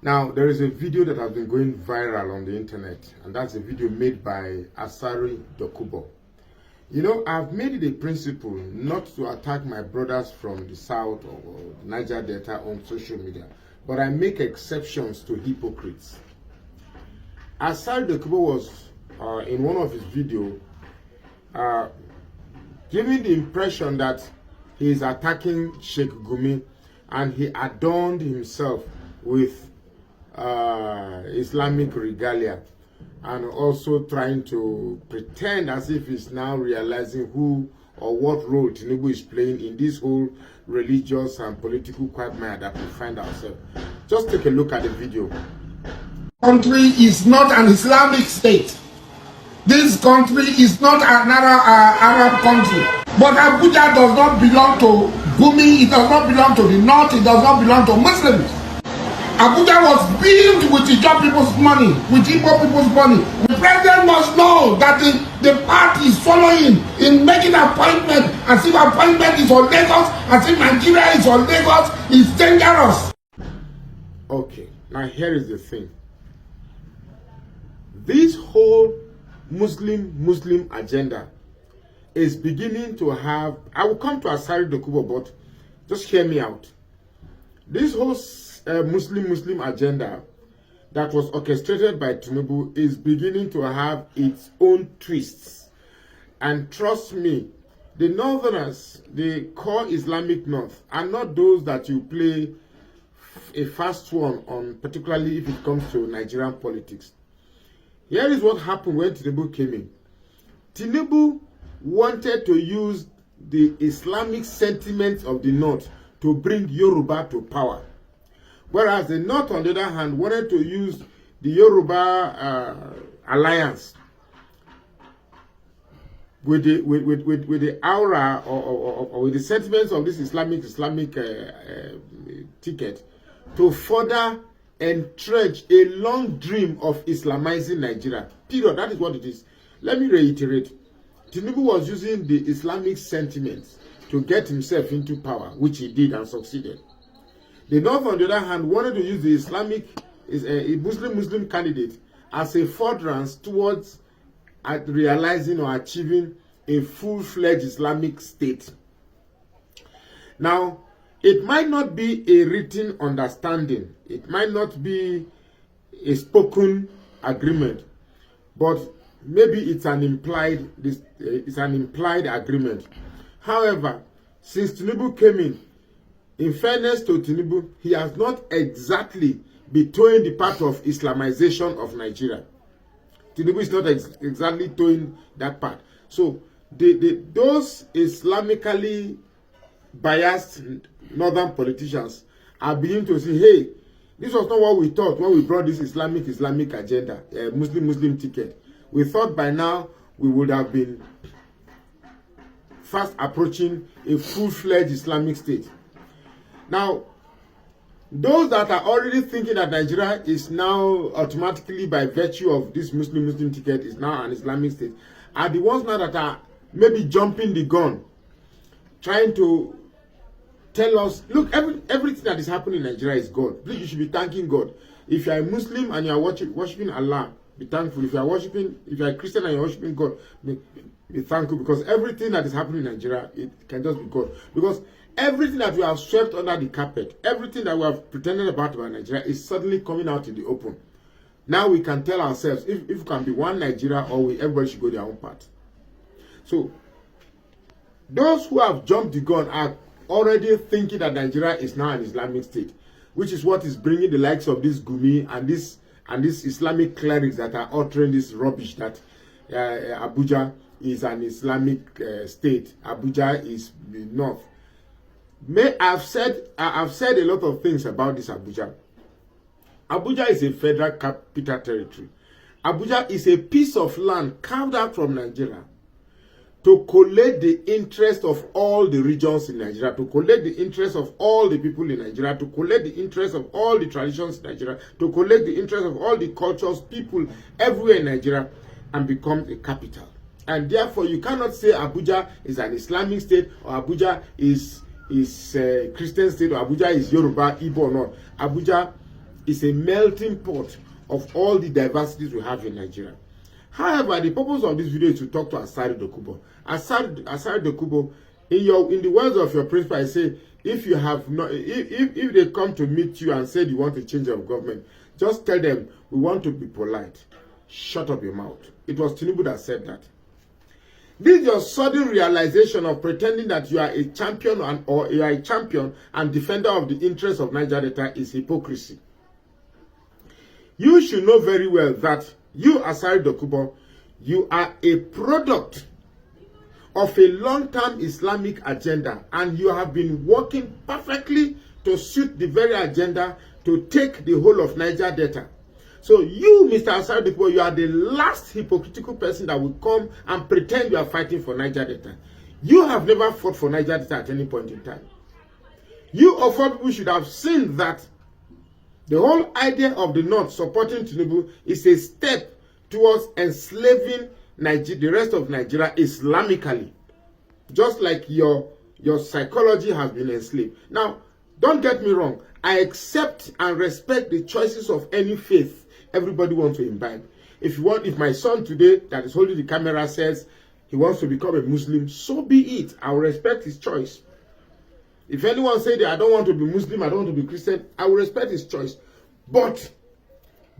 Now, there is a video that has been going viral on the internet, and that's a video made by Asari Dokumbo. You know, I've made it a principle not to attack my brothers from the south or Niger Delta on social media, but I make exceptions to hypocrites. Asari Dokumbo was in one of his videos giving the impression that he is attacking Sheikh Gumi, and he adorned himself with Islamic regalia, and also trying to pretend as if he's now realizing who or what role Tinubu is playing in this whole religious and political quagmire that we find ourselves. Just take a look at the video. Country is not an Islamic state. This country is not another Arab country. But Abuja does not belong to Gumi, it does not belong to the north, it does not belong to Muslims. Abuja was built with Igbo people's money, with Igbo people's money. The president must know that the party is following in making appointment, as if appointment is on Lagos, as if Nigeria is on Lagos, is dangerous. Okay, now here is the thing. This whole Muslim agenda is beginning to have, I will come to Asari Dokumbo, but just hear me out. This whole Muslim agenda that was orchestrated by Tinubu is beginning to have its own twists. And trust me, the Northerners, the core Islamic North, are not those that you play a fast one on, particularly if it comes to Nigerian politics. Here is what happened when Tinubu came in. Tinubu wanted to use the Islamic sentiments of the North to bring Yoruba to power. Whereas the North, on the other hand, wanted to use the Yoruba alliance with the aura or with the sentiments of this Islamic ticket to further entrench a long dream of Islamizing Nigeria. Period. That is what it is. Let me reiterate. Tinubu was using the Islamic sentiments to get himself into power, which he did and succeeded. The North, on the other hand, wanted to use the Islamic, a Muslim candidate as a furtherance towards realizing or achieving a full-fledged Islamic state. Now, it might not be a written understanding, it might not be a spoken agreement, but maybe it's an implied agreement. However, since Tinubu came in fairness to Tinubu, he has not exactly been towing the path of Islamization of Nigeria. Tinubu is not exactly towing that path. So those Islamically biased northern politicians are beginning to say, hey, this was not what we thought when we brought this Islamic agenda, Muslim ticket. We thought by now we would have been fast approaching a full-fledged Islamic state. Now, those that are already thinking that Nigeria is now automatically, by virtue of this Muslim ticket, is now an Islamic state, are the ones now that are maybe jumping the gun, trying to tell us, look, everything that is happening in Nigeria is God. Please, you should be thanking God. If you are a Muslim and you are worshiping Allah, be thankful. If you are a Christian and you are worshiping God, be thankful, because everything that is happening in Nigeria, it can just be God. Because everything that we have swept under the carpet, everything that we have pretended about Nigeria is suddenly coming out in the open. Now we can tell ourselves if we can be one Nigeria, or everybody should go their own path. So those who have jumped the gun are already thinking that Nigeria is now an Islamic state, which is what is bringing the likes of this Gumi and this Islamic clerics that are uttering this rubbish that Abuja is an Islamic state. Abuja is the North. I've said a lot of things about this Abuja. Abuja is a federal capital territory. Abuja is a piece of land carved out from Nigeria to collect the interest of all the regions in Nigeria, to collect the interest of all the people in Nigeria, to collect the interest of all the traditions in Nigeria, to collect the interest of all the cultures, people everywhere in Nigeria, and become a capital. And therefore, you cannot say Abuja is an Islamic state, or Abuja is a Christian state, or Abuja is Yoruba, Igbo or not. Abuja is a melting pot of all the diversities we have in Nigeria. However, the purpose of this video is to talk to Asari Dokumbo. Asari Dokumbo, in the words of your principal, I say, if you have not, if they come to meet you and say you want a change of government, just tell them we want to be polite. Shut up your mouth. It was Tinubu that said that. This your sudden realization of pretending that you are a champion or you are a champion and defender of the interests of Niger Delta is hypocrisy. You should know very well that you, Asari Dokumbo, you are a product of a long-term Islamic agenda, and you have been working perfectly to suit the very agenda to take the whole of Niger Delta. So you, Mr. Asari Dokumbo, you are the last hypocritical person that will come and pretend you are fighting for Niger Delta. You have never fought for Niger Delta at any point in time. You of all people should have seen that the whole idea of the North supporting Tinubu is a step towards enslaving the rest of Nigeria Islamically. Just like your psychology has been enslaved. Now, don't get me wrong. I accept and respect the choices of any faith everybody wants to imbibe. If my son today that is holding the camera says he wants to become a Muslim, so be it. I will respect his choice. If anyone say that I don't want to be Muslim, I don't want to be Christian, I will respect his choice. But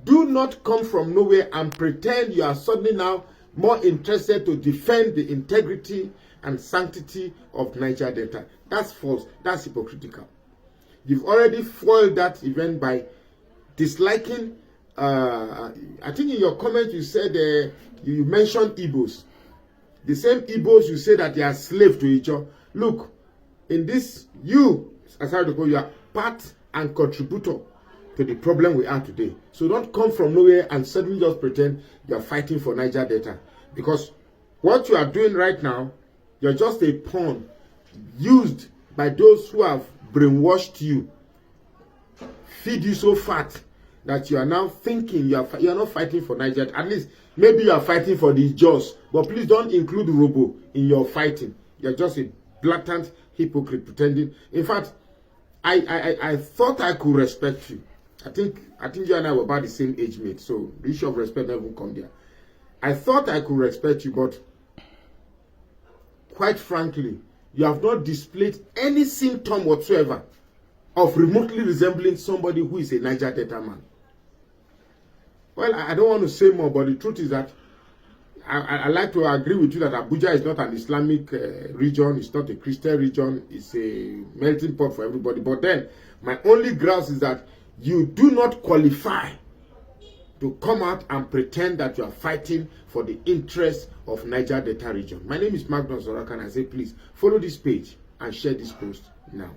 do not come from nowhere and pretend you are suddenly now more interested to defend the integrity and sanctity of Niger Delta. That's false. That's hypocritical. You've already foiled that event by disliking. I think in your comment you said you mentioned Igbos. The same Igbos you say that they are slaves to each other. Look, in this, you, Asari Dokumbo, you are part and contributor to the problem we are today. So don't come from nowhere and suddenly just pretend you are fighting for Niger Delta. Because what you are doing right now, you're just a pawn used by those who have brainwashed you, feed you so fat that you are now thinking you are not fighting for Niger. At least maybe you are fighting for the Jaws, but please don't include Robo in your fighting. You're just a blatant hypocrite pretending. In fact, I thought I could respect you. I think you and I were about the same age mate, so the issue of respect never come there. I thought I could respect you, but quite frankly, you have not displayed any symptom whatsoever of remotely resembling somebody who is a Niger Delta man. Well, I don't want to say more, but the truth is that I like to agree with you that Abuja is not an Islamic region, it's not a Christian region, it's a melting pot for everybody. But then, my only grounds is that you do not qualify to come out and pretend that you are fighting for the interests of Niger Delta region. My name is Magnus Zoraka, and I say please follow this page and share this post now.